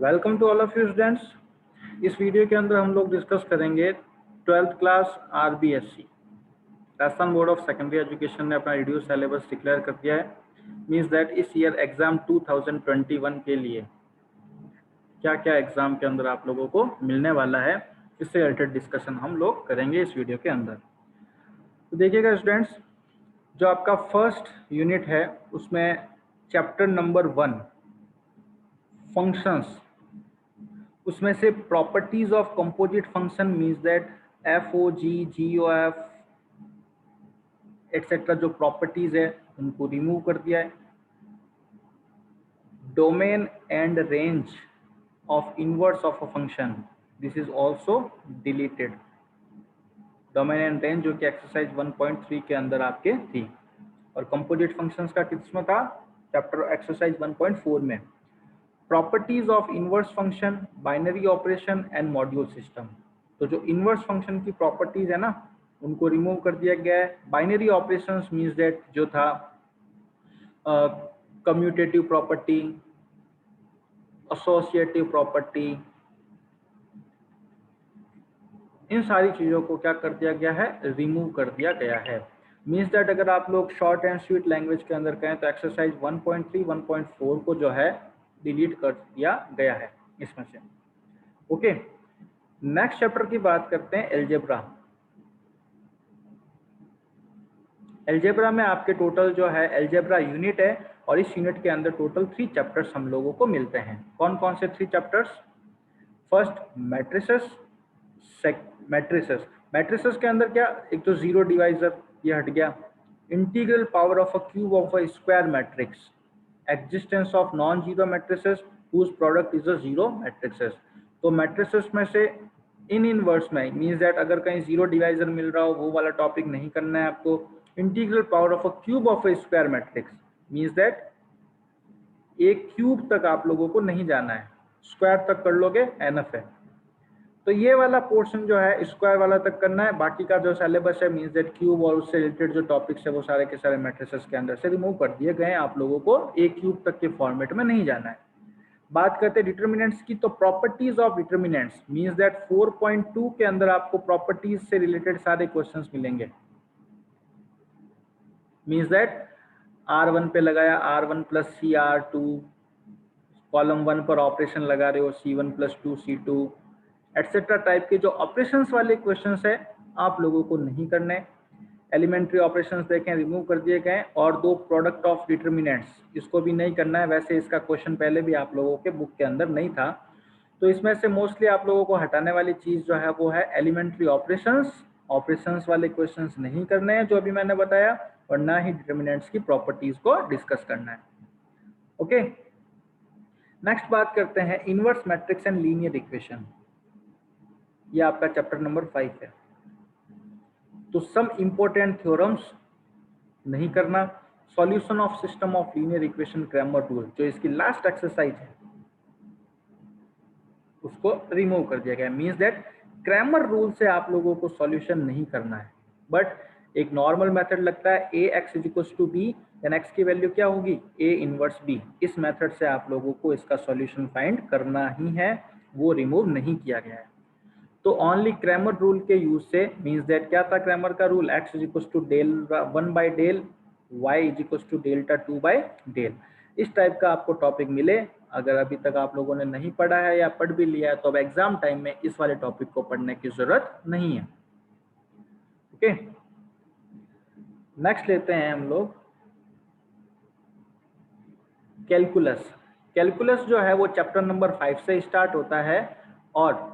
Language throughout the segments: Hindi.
Welcome to all of you students. इस वीडियो के अंदर हम लोग डिस्कस करेंगे 12th class RBSC. Rajasthan board of secondary education ने अपना रिड्यूस सिलेबस डिक्लेयर कर दिया है। मींस दैट इस ईयर एग्जाम 2021 के लिए क्या क्या एग्जाम के अंदर आप लोगों को मिलने वाला है, इससे रिलेटेड डिस्कशन हम लोग करेंगे इस वीडियो के अंदर। तो देखिएगा स्टूडेंट्स, जो आपका फर्स्ट यूनिट है उसमें चैप्टर नंबर 1 फंक्शंस, उसमें से properties of composite function means that f o g g o f etcetera जो प्रॉपर्टीज है उनको रिमूव कर दिया है। Domain and range of inverse of a function, this is also deleted. Domain and range जो कि एक्सरसाइज 1.3 के अंदर आपके थी, और कंपोजिट फंक्शंस का किसमें था? चैप्टर एक्सरसाइज 1.4 में। Properties of inverse function, binary operation and module system. तो जो इनवर्स फंक्शन की प्रॉपर्टीज है ना, उनको रिमूव कर दिया गया है। बाइनरी ऑपरेशंस मींस दैट जो था कम्यूटेटिव प्रॉपर्टी, एसोसिएटिव प्रॉपर्टी, इन सारी चीजों को क्या कर दिया गया है? रिमूव कर दिया गया है। मींस दैट अगर आप लोग शॉर्ट एंड स्वीट लैंग्वेज के अंदर कहें तो एक्सरसाइज 1.3 1.4 को जो है डिलीट कर दिया गया है इसमें से। ओके, नेक्स्ट चैप्टर की बात करते हैं एलजेब्रा। एलजेब्रा में आपके टोटल जो है एलजेब्रा यूनिट है, और इस यूनिट के अंदर टोटल 3 चैप्टर्स हम लोगों को मिलते हैं। कौन कौन से 3 chapters? First matrices. Matrices matrices के अंदर क्या, एक तो जीरो डिवाइजर ये हट गया। Integral power of a cube of a square matrix, existence of non zero matrices whose product is a zero matrices. तो मैट्रिसेस में से इन इनवर्स में मींस दैट अगर कहीं जीरो डिवाइजर मिल रहा हो वो वाला टॉपिक नहीं करना है आपको। Integral power of a cube of a square matrix means that एक क्यूब तक आप लोगों को नहीं जाना है, स्क्वायर तक कर लोगे एनफ है। तो ये वाला पोर्शन जो है स्क्वायर वाला तक करना है, बाकी का जो सिलेबस है मींस दैट क्यूब और उससे रिलेटेड जो टॉपिक्स है वो सारे के सारे मैट्रिसेस के अंदर से रिमूव कर दिए गए हैं। आप लोगों को एक क्यूब तक के फॉर्मेट में नहीं जाना है। बात करते हैं डिटर्मिनेंट्स की, तो properties of determinants means that 4.2 के अंदर आपको प्रॉपर्टीज से रिलेटेड सारे क्वेश्चंस मिलेंगे। मींस दैट R1 पे लगाया R1 प्लस CR2, कॉलम 1 पर ऑपरेशन लगा रहे हो C1 plus 2 C2 etcetera type के जो ऑपरेशंस वाले क्वेश्चंस है आप लोगों को नहीं करने। एलिमेंट्री ऑपरेशंस देखें रिमूव कर दिए गए, और 2 प्रोडक्ट ऑफ डिटर्मिनेंट्स इसको भी नहीं करना है। वैसे इसका क्वेश्चन पहले भी आप लोगों के बुक के अंदर नहीं था, तो इसमें से मोस्टली आप लोगों को हटाने वाली चीज जो है वो है एलिमेंट्री ऑपरेशंस। ऑपरेशंस वाले क्वेश्चंस नहीं करने हैं जो अभी मैंने बताया, और ना ही डिटर्मिनेंट्स की प्रॉपर्टीज को डिस्कस करना है। ओके, नेक्स्ट बात करते हैं inverse matrix and linear equation. ये आपका चैप्टर नंबर 5 है। तो सम इंपॉर्टेंट थ्योरम्स नहीं करना। Solution of system of linear equation Cramer rule जो इसकी लास्ट एक्सरसाइज है उसको रिमूव कर दिया गया। मींस दैट क्रैमर रूल से आप लोगों को सॉल्यूशन नहीं करना है, बट एक नॉर्मल मेथड लगता है A X is equal to B, then X की वैल्यू क्या होगी? A inverse B. इस मेथड से आप लोगों को इसका सॉल्यूशन फाइंड करना ही है, वो रिमूव नहीं किया गया है। तो ओनली क्रैमर रूल के यूज से मींस दैट क्या था क्रैमर का rule? X is equal to del 1 by del, y is equal to delta 2 by del. इस टाइप का आपको टॉपिक मिले, अगर अभी तक आप लोगों ने नहीं पढ़ा है या पढ़ भी लिया है तो अब एग्जाम टाइम में इस वाले टॉपिक को पढ़ने की जरूरत नहीं है। ओके, नेक्स्ट लेते हैं हम लोग कैलकुलस। कैलकुलस जो है वो चैप्टर नंबर 5 से स्टार्ट होता है और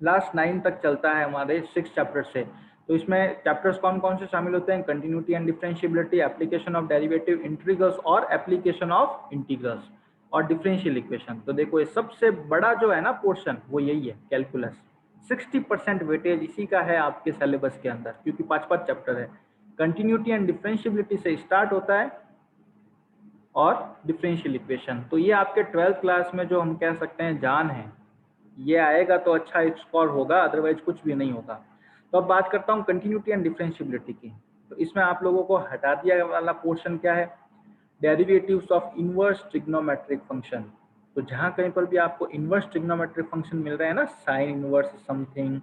लास्ट 9 तक चलता है हमारे 6 चैप्टर से। तो इसमें चैप्टर्स कौन कौन से शामिल होते हैं? Continuity and differentiability, application of derivative, integrals और एप्लीकेशन ऑफ इंटीग्रल्स, और डिफरेंशियल इक्वेशन। तो देखो ये सबसे बड़ा जो है ना पोर्शन वो यही है कैलकुलस। 60% वेटेज इसी का है आपके सिलेबस के अंदर, क्योंकि 5 चैप्टर है। कंटिन्यूटी एंड डिफरेंशिएबिलिटी से स्टार्ट होता है और डिफरेंशियल इक्वेशन। तो ये आपके 12th क्लास में जो हम कह सकते हैं जान है, ये आएगा तो अच्छा स्कोर होगा, अदरवाइज कुछ भी नहीं होगा। तो अब बात करता हूँ कंटिन्यूटी एंड डिफरेंशिएबिलिटी की। तो इसमें आप लोगों को हटा दिया वाला पोर्शन क्या है? Derivatives of inverse trigonometric function. तो जहाँ कहीं पर भी आपको इन्वर्स ट्रिग्नोमेट्रिक फंक्शन मिल रहे हैं ना, sign inverse something,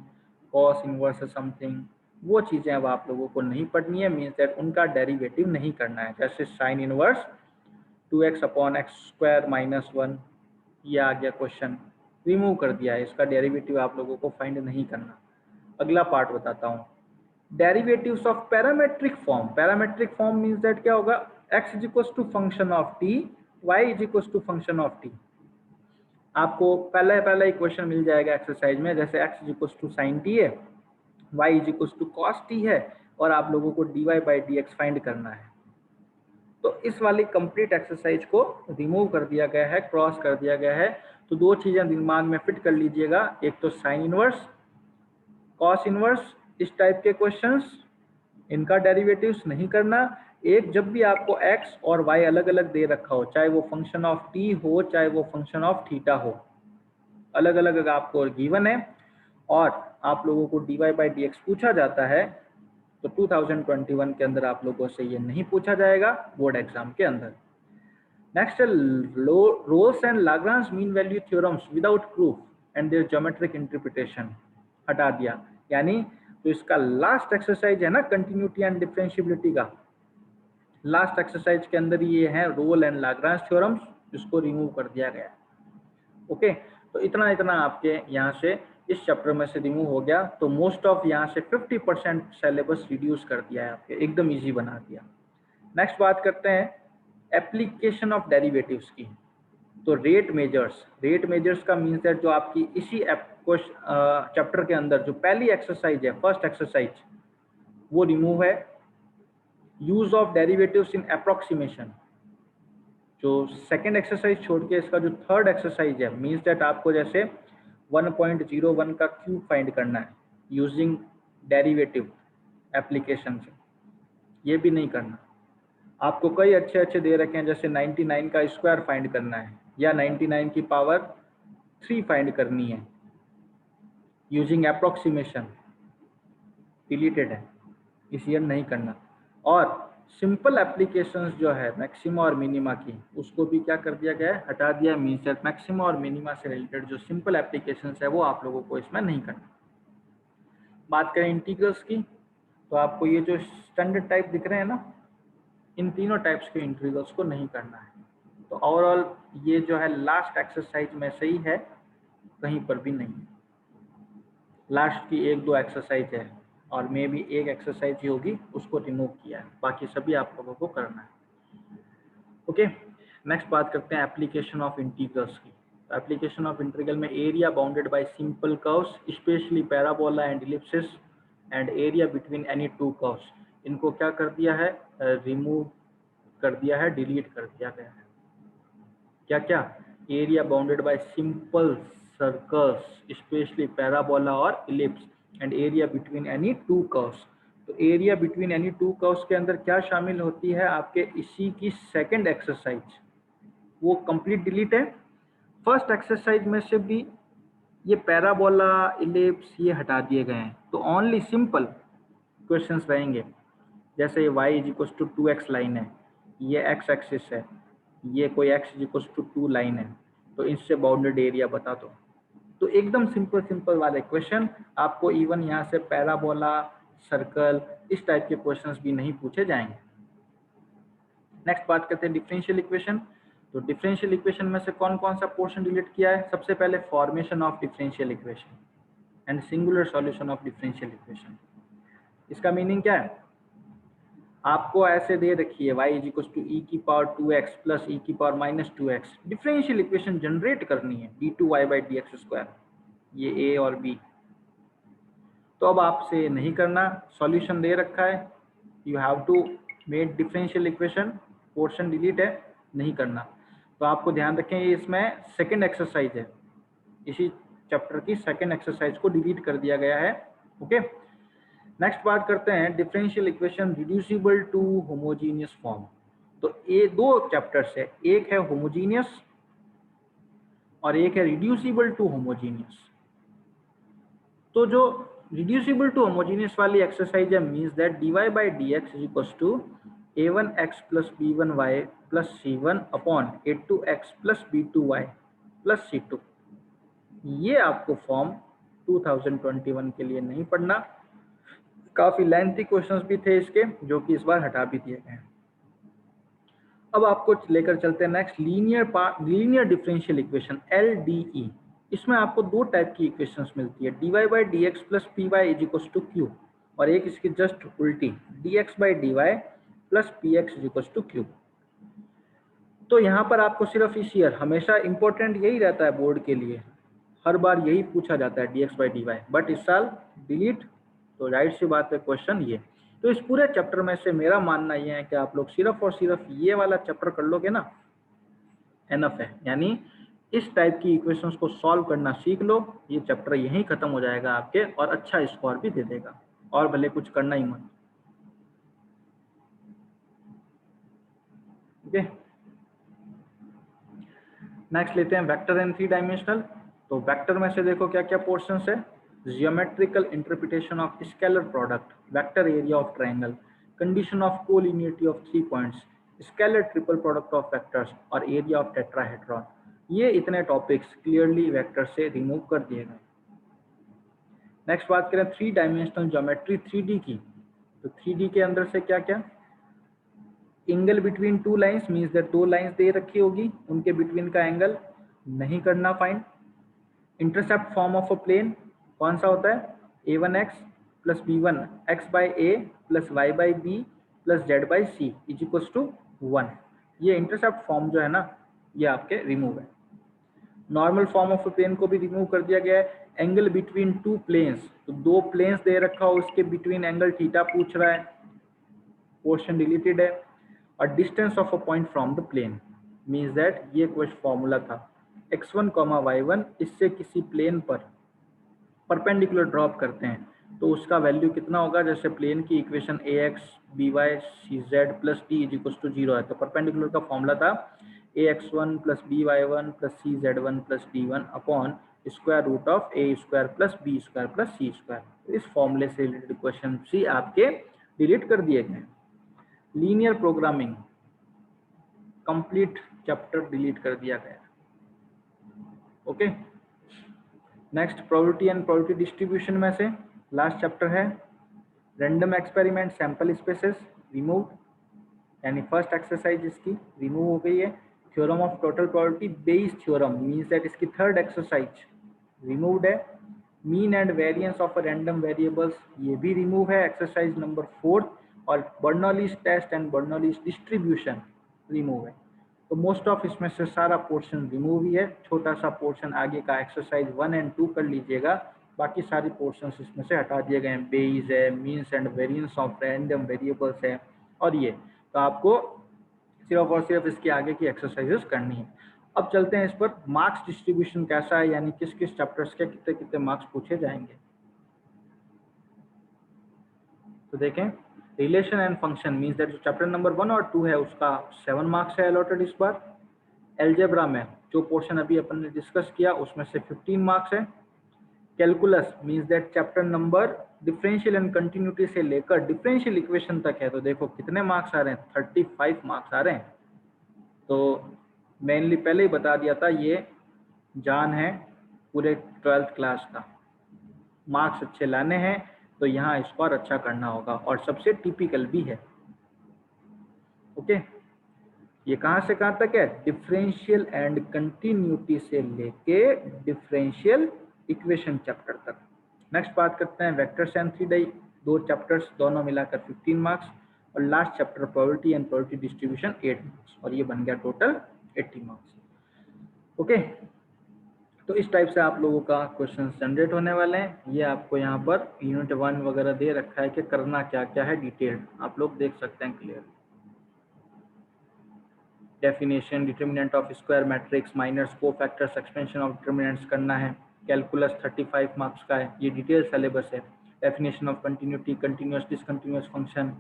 cos inverse something, वो चीजें अब आप लोगों को नहीं पढ़नी है, मीन्स दैट उनका डेरिवेटिव नहीं करना है। जैसे sign inverse 2x upon x square minus 1, ये आ गया क्वेश्चन, रिमूव कर दिया है, इसका डेरिवेटिव आप लोगों को फाइंड नहीं करना। अगला पार्ट बताता हूँ, derivatives of parametric form. Parametric form means that क्या होगा, x is equal to function of t, y is equal to function of t। आपको पहला ही क्वेश्चन मिल जाएगा एक्सरसाइज में, जैसे x is equal to sine t है, y is equal to cos t है, और आप लोगों को dy बाई dx फाइंड करना है। तो इस वाली कंप्लीट एक्सरसाइज को रिमूव कर दिया गया है, क्रॉस कर दिया गया है। तो दो चीजें दिमाग में फिट कर लीजिएगा, एक तो साइन इनवर्स, कॉस इनवर्स, इस टाइप के क्वेश्चंस, इनका डेरिवेटिव्स नहीं करना। एक, जब भी आपको x और y अलग अलग दे रखा हो, चाहे वो फंक्शन ऑफ t हो चाहे वो फंक्शन ऑफ थीटा हो, अलग अलग आपको गिवन है और आप लोगों को dy बाई dx पूछा जाता है, तो 2021 के अंदर आप लोगों से ये नहीं पूछा जाएगा बोर्ड एग्जाम के अंदर। नेक्स्ट है Rolle's and Lagrange mean value theorems without proof and their geometric interpretation, हटा दिया। यानी तो इसका लास्ट एक्सरसाइज है ना कंटिन्यूटी एंड डिफरेंशिएबिलिटी का, लास्ट एक्सरसाइज के अंदर ये है रोल एंड लाग्रांज थ्योरम्स, इसको रिमूव कर दिया गया। ओके, तो इतना आपके यहाँ से इस चैप्टर में से रिमूव हो गया। तो मोस्ट ऑफ यहाँ से 50% सिलेबस रिड्यूस कर दिया है आपके, एकदम इजी बना दिया। नेक्स्ट बात करते हैं एप्लीकेशन ऑफ डेरिवेटिव्स की। तो रेट मेजर्स का मीन्स दैट जो आपकी इसी चैप्टर के अंदर जो पहली एक्सरसाइज है, फर्स्ट एक्सरसाइज, वो रिमूव है। Use of derivatives in approximation, जो सेकेंड एक्सरसाइज छोड़ के इसका जो थर्ड एक्सरसाइज है, मीन्स दैट आपको जैसे 1.01 का क्यूब फाइंड करना है यूजिंग डेरिवेटिव एप्लीकेशन से, ये भी नहीं करना। आपको कई अच्छे दे रखे हैं, जैसे 99 का स्क्वायर फाइंड करना है या 99 की पावर 3 फाइंड करनी है यूजिंग अप्रोक्सीमेशन, डिलीटेड है, इसे नहीं करना। और सिंपल एप्लीकेशंस जो है मैक्सिमा और मिनिमा की, उसको भी क्या कर दिया गया है, हटा दिया है। मीन्स दैट मैक्सिमा और मिनिमा से रिलेटेड जो सिंपल एप्लीकेशंस है वो आप लोगों को इसमें नहीं करना। बात करें इंटीग्रल्स की, तो आपको ये जो स्टैंडर्ड टाइप दिख रहे हैं ना, इन तीनों टाइप्स के इंटीग्रल्स को नहीं करना है। तो ओवरऑल ये जो है लास्ट एक्सरसाइज में से ही है, कहीं पर भी नहीं। लास्ट की 1-2 एक्सरसाइज है और मे भी एक एक्सरसाइज ही होगी, उसको रिमूव किया है, बाकी सभी आप लोगों को करना है। ओके, नेक्स्ट बात करते हैं एप्लीकेशन ऑफ इंटीग्रल्स की। तो एप्लीकेशन ऑफ इंटीग्रल में area bounded by simple curves, specially parabola and ellipsis, and area between any two curves, इनको क्या कर दिया है, रिमूव कर दिया है, डिलीट कर दिया गया है। क्या क्या, area bounded by simple circles, specially parabola और ellipse, and area between any two curves. तो area between any two curves के अंदर क्या शामिल होती है, आपके इसी की सेकंड एक्सरसाइज, वो कंप्लीट डिलीट है। फर्स्ट एक्सरसाइज में से भी ये पैराबोला, इलिप्स ये हटा दिए गए हैं, तो ओनली सिंपल क्वेश्चंस रहेंगे। जैसे ये y is equal to 2x line है, ये x एक्सिस है, ये कोई x is equal to 2 line है, तो इससे बाउंडेड एरिया बता दो। तो एकदम सिंपल वाले क्वेश्चन, आपको इवन यहाँ से पैराबोला, सर्कल, इस टाइप के क्वेश्चंस भी नहीं पूछे जाएंगे। नेक्स्ट बात करते हैं डिफरेंशियल इक्वेशन। तो डिफरेंशियल इक्वेशन में से कौन कौन सा पोर्शन डिलीट किया है, सबसे पहले formation of differential equation and singular solution of differential equation. इसका मीनिंग क्या है, आपको ऐसे दे रखी है y इज इक्वल टू ई की पावर 2x प्लस ई की power minus 2x, differential equation generate करनी है d2y बाई dx स्क्वायर, ये a और b। तो अब आपसे नहीं करना, सॉल्यूशन दे रखा है, you have to make differential equation, portion delete है, नहीं करना। तो आपको ध्यान रखें, ये इसमें सेकेंड एक्सरसाइज है, इसी चैप्टर की सेकेंड एक्सरसाइज को डिलीट कर दिया गया है। ओके, नेक्स्ट बात करते हैं differential equation reducible to homogeneous form. तो ये दो चैप्टर्स है, एक है होमोजीनियस और एक है रिड्यूसिबल टू होमोजीनियस। तो जो रिड्यूसिबल टू होमोजीनियस वाली एक्सरसाइज है, means that dy by dx is equal to a1x plus b1y plus c1 upon a2x plus b2y। Plus C2। ये आपको फॉर्म 2021 के लिए नहीं पढ़ना, काफी लेंथी क्वेश्चंस भी थे इसके जो कि इस बार हटा भी दिए गए। अब आपको लेकर चलते हैं next linear differential equation LDE। इसमें आपको दो टाइप की इक्वेशंस मिलती है, dy/dx plus py is equals to q, और एक इसकी जस्ट उल्टी dx/dy plus px is equals to q। तो यहाँ पर आपको सिर्फ इस ईयर हमेशा इंपॉर्टेंट यही रहता है बोर्ड के लिए, हर बार यही पूछा जाता है dx/dy, बट इस साल डिलीट, तो जाहिर सी बात है क्वेश्चन ये। तो इस पूरे चैप्टर में से मेरा मानना ये है कि आप लोग सिर्फ और सिर्फ ये वाला चैप्टर कर लोगे ना, एनफ है। यानी इस टाइप की इक्वेशंस को सॉल्व करना सीख लो, ये चैप्टर यहीं खत्म हो जाएगा आपके, और अच्छा स्कोर भी दे देगा, और भले कुछ करना ही मत। ओके, नेक्स्ट लेते हैं वेक्टर एंड 3 डायमेंशनल। तो वेक्टर में से देखो क्या क्या पोर्शंस है, geometrical interpretation of scalar product, vector area of triangle, condition of collinearity of 3 points, scalar triple product of vectors और एरिया ऑफ टेट्राहेड्रॉन। ये इतने टॉपिक्स क्लियरली वेक्टर से रिमूव कर दिए गए। नेक्स्ट बात करें 3 डायमेंशनल ज्योमेट्री 3D की। तो 3D के अंदर से क्या क्या, angle between two lines means that दो लाइंस दे रखी होगी, उनके बिटवीन का एंगल नहीं करना find. Intercept form of a plane कौन सा होता है, a1x plus b1 x by a plus y by b plus z by c is equals to 1। ये इंटरसेप्ट फॉर्म जो है ना, ये आपके रिमूव है। Normal form of a plane को भी रिमूव कर दिया गया है। एंगल बिटवीन टू प्लेन्स, तो दो प्लेन्स दे रखा हो, उसके बिटवीन एंगल थीटा पूछ रहा है, पोर्शन डिलीटेड है। और distance of a point from the plane means that ये कुछ फॉर्मूला था, x1, y1 इससे किसी प्लेन पर परपेंडिकुलर ड्रॉप करते हैं तो उसका वैल्यू कितना होगा। जैसे प्लेन की equation ax by cz plus d is equal to 0 है, तो परपेंडिकुलर का फॉर्मूला था ax1 plus by1 plus cz1 plus d1 upon square root of a square plus b square plus c square. इस फॉर्मूले से रिलेटेड क्वेश्चन सी आपके डिलीट कर दिए गए। Linear programming complete chapter delete कर दिया गया। Okay, next probability and probability distribution में से लास्ट चैप्टर है random experiment sample spaces remove, यानी फर्स्ट एक्सरसाइज इसकी रिमूव हो गई है। Theorem of total probability Bayes theorem means that इसकी थर्ड एक्सरसाइज रिमूव्ड है। Mean and variance of random variables ये भी रिमूव है, एक्सरसाइज नंबर 4। और Bernoulli's test and Bernoulli's distribution remove है। तो मोस्ट ऑफ इसमें से सारा पोर्शन रिमूव ही है, छोटा सा पोर्शन आगे का एक्सरसाइज 1 और 2 कर लीजिएगा, बाकी सारी पोर्शंस इसमें से हटा दिए गए हैं। बेस है, means and variance of random variables है, और ये तो आपको सिर्फ और सिर्फ इसके आगे की एक्सरसाइजेस करनी है। अब चलते हैं इस पर मार्क्स डिस्ट्रीब्यूशन कैसा है, यानी किस किस चैप्टर्स के कितने कितने मार्क्स पूछे जाएंगे। तो देखें, relation and function means that जो चैप्टर नंबर 1 और 2 है उसका 7 मार्क्स है अलॉटेड इस बार। एलजेब्रा में जो पोर्शन अभी अपन ने डिस्कस किया उसमें से 15 मार्क्स है। Calculus means that chapter number differential and continuity से लेकर डिफरेंशियल इक्वेशन तक है, तो देखो कितने मार्क्स आ रहे हैं, 35 मार्क्स आ रहे हैं। तो मेनली पहले ही बता दिया था, ये जान है पूरे 12th क्लास का, मार्क्स अच्छे लाने हैं तो यहाँ स्कोर अच्छा करना होगा, और सबसे टिपिकल भी है। ओके, ये कहाँ से कहाँ तक है, डिफरेंशियल एंड कंटिन्यूटी से लेके डिफरेंशियल इक्वेशन चैप्टर तक। नेक्स्ट बात करते हैं वेक्टर्स एंड 3D, दो चैप्टर्स दोनों मिलाकर 15 मार्क्स, और last chapter probability and probability distribution 8 marks, और ये बन गया टोटल 80 मार्क्स। ओके, तो इस टाइप से आप लोगों का क्वेश्चन जनरेट होने वाले हैं। ये आपको यहाँ पर यूनिट 1 वगैरह दे रखा है कि करना क्या क्या है, डिटेल्ड आप लोग देख सकते हैं clear. Definition, determinant of square matrix, minors, cofactors, expansion of determinants करना है। कैलकुलस 35 मार्क्स का है, ये डिटेल सिलेबस है। Definition of continuity, continuous discontinuous function,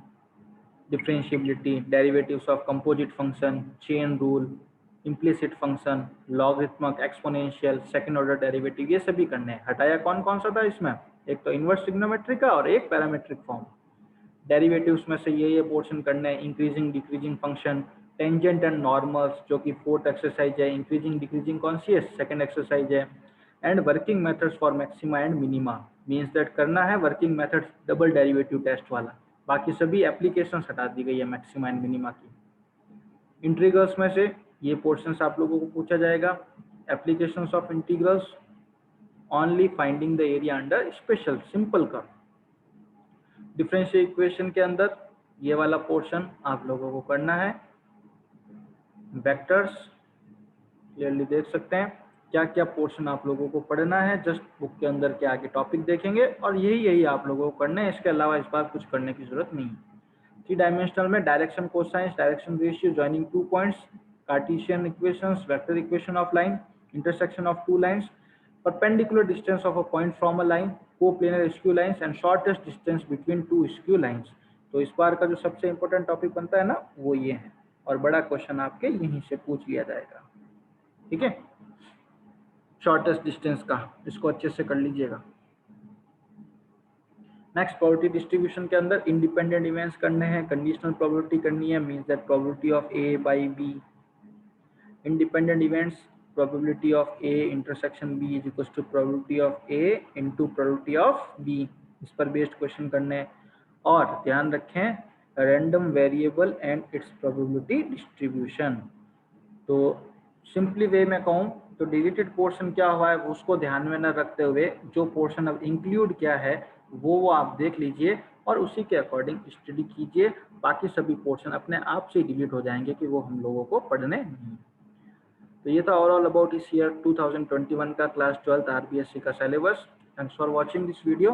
differentiability, derivatives of composite function, chain rule, implicit function, logarithmic, exponential, second order derivative, ये सभी करने हैं। हटाया कौन कौन सा था इसमें, एक तो इनवर्स ट्रिग्नोमेट्री का और एक पैरामेट्रिक फॉर्म। डेरिवेटिव्स में से ये पोर्शन करने हैं, increasing decreasing function, tangent and normals जो कि फोर्थ एक्सरसाइज है, इंक्रीजिंग डिक्रीजिंग कौन सी है, सेकंड एक्सरसाइज है, and working methods for maxima and minima, means that करना है working methods double derivative test वाला, बाकी सभी एप्लीकेशन हटा दी गई है मैक्सिमा एंड मिनिमा की। इंटीग्रल्स में से ये पोर्शंस आप लोगों को पूछा जाएगा, applications of integrals, only finding the area under special simple का। डिफरेंशियल इक्वेशन के अंदर ये वाला पोर्शन आप लोगों को करना है, वेक्टर्स क्लियरली देख सकते हैं क्या क्या पोर्शन आप लोगों को पढ़ना है, जस्ट बुक के अंदर के आगे टॉपिक देखेंगे और यही आप लोगों को करना है, इसके अलावा इस बार कुछ करने की जरूरत नहीं है। 3 डायमेंशनल में direction cosines, direction ratio, joining 2 points, Cartesian equations, vector equation of line, intersection of 2 lines, perpendicular distance of a point from a line, coplanar skew lines and shortest distance between 2 skew lines। तो इस बार का जो सबसे इंपॉर्टेंट टॉपिक बनता है ना वो ये है, और बड़ा क्वेश्चन आपके यहीं से पूछ लिया जाएगा, ठीक है, शॉर्टेस्ट डिस्टेंस का, इसको अच्छे से कर लीजिएगा। नेक्स्ट प्रोबेबिलिटी डिस्ट्रीब्यूशन के अंदर इंडिपेंडेंट इवेंट्स करने हैं, कंडीशनल प्रोबेबिलिटी करनी है, means that probability of A by B, independent events probability of A intersection B is equals to probability of A into probability of B, इस पर बेस्ड क्वेश्चन करने हैं। और ध्यान रखें random variable and it's probability distribution. तो सिंपली वे में कहूँ तो डिलीटेड पोर्शन क्या हुआ है उसको ध्यान में न रखते हुए जो पोर्शन अब इंक्लूड क्या है वो आप देख लीजिए और उसी के अकॉर्डिंग स्टडी कीजिए, बाकी सभी पोर्शन अपने आप से डिलीट हो जाएंगे कि वो हम लोगों को पढ़ने नहीं। तो ये था ओवरऑल अबाउट इस ईयर 2021 का क्लास 12th आरबीएससी का syllabus. Thanks for watching this video.